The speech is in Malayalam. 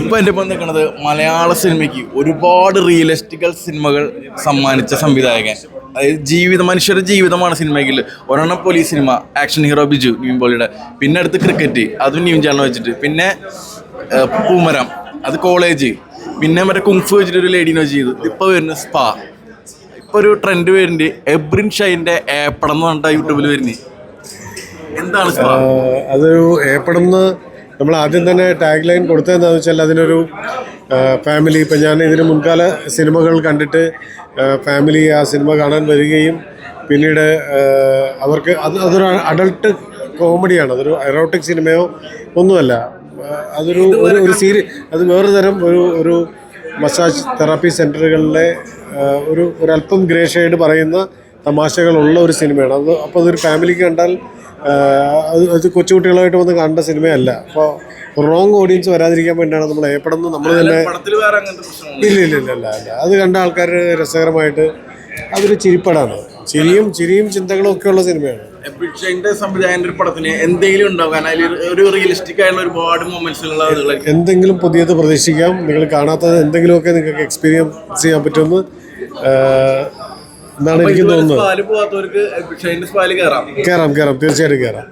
ഇപ്പൊ എൻ്റെ ഒപ്പം നിൽക്കുന്നത് മലയാള സിനിമയ്ക്ക് ഒരുപാട് റിയലിസ്റ്റിക്കൽ സിനിമകൾ സമ്മാനിച്ച സംവിധായകൻ. അതായത് മനുഷ്യരുടെ ജീവിതമാണ് സിനിമയ്ക്കിൽ. ഒരെണ്ണം police cinema, action hero Biju Nivin പോളിയുടെ. പിന്നെ അടുത്ത് ക്രിക്കറ്റ്, അതും നിവിൻ ചാനൽ വെച്ചിട്ട്. പിന്നെ പൂമരം, അത് കോളേജ്. പിന്നെ മറ്റേ കുങ്ഫു വെച്ചിട്ട് ഒരു ലേഡീനെ വെച്ച് ചെയ്തു. ഇപ്പോൾ വരുന്ന സ്പാ. ഇപ്പോൾ ഒരു ട്രെൻഡ് വരുന്നുണ്ട്, എബ്രിൻ ഷൈൻ്റെ ഏപ്പടം എന്ന് പറഞ്ഞിട്ട് യൂട്യൂബിൽ വരുന്നത്. എന്താണ് സ്പാ? അതൊരു ഏപ്പടംന്ന് നമ്മൾ ആദ്യം തന്നെ ടാഗ് ലൈൻ കൊടുത്തതെന്താണെന്ന് വെച്ചാൽ അതിനൊരു ഫാമിലി. ഇപ്പം ഞാൻ ഇതിന് മുൻകാല സിനിമകൾ കണ്ടിട്ട് ഫാമിലി ആ സിനിമ കാണാൻ വരികയും പിന്നീട് അവർക്ക് അതൊരു അഡൾട്ട് കോമഡിയാണ്, അതൊരു എറോട്ടിക് സിനിമയോ ഒന്നുമല്ല. അതൊരു അത് വേറെ തരം ഒരു മസാജ് തെറാപ്പി സെൻറ്ററുകളിലെ ഒരല്പം ഗ്രേ ഷെയ്ഡ് പറയുന്ന തമാശകളുള്ള ഒരു സിനിമയാണ് അത്. അപ്പോൾ അതൊരു ഫാമിലിക്ക് കണ്ടാൽ അത് കൊച്ചുകുട്ടികളായിട്ട് വന്ന് കാണേണ്ട സിനിമയല്ല. അപ്പോൾ റോങ് ഓഡിയൻസ് വരാതിരിക്കാൻ വേണ്ടിയാണ് നമ്മൾ ഏപ്പടം നമ്മൾ തന്നെ ഇല്ല. അത് കണ്ട ആൾക്കാർ രസകരമായിട്ട് അതൊരു ചിരിപ്പടാണ്. ചിരിയും ചിന്തകളും ഒക്കെ ഉള്ള സിനിമയാണ്. എന്തെങ്കിലും പുതിയത് പ്രതീക്ഷിക്കാം. നിങ്ങൾ കാണാത്തത് എന്തെങ്കിലുമൊക്കെ നിങ്ങൾക്ക് എക്സ്പീരിയൻസ് ചെയ്യാൻ പറ്റുമെന്ന് എന്നാണ് എനിക്ക് തോന്നുന്നത്. കയറാം തീർച്ചയായിട്ടും കയറാം.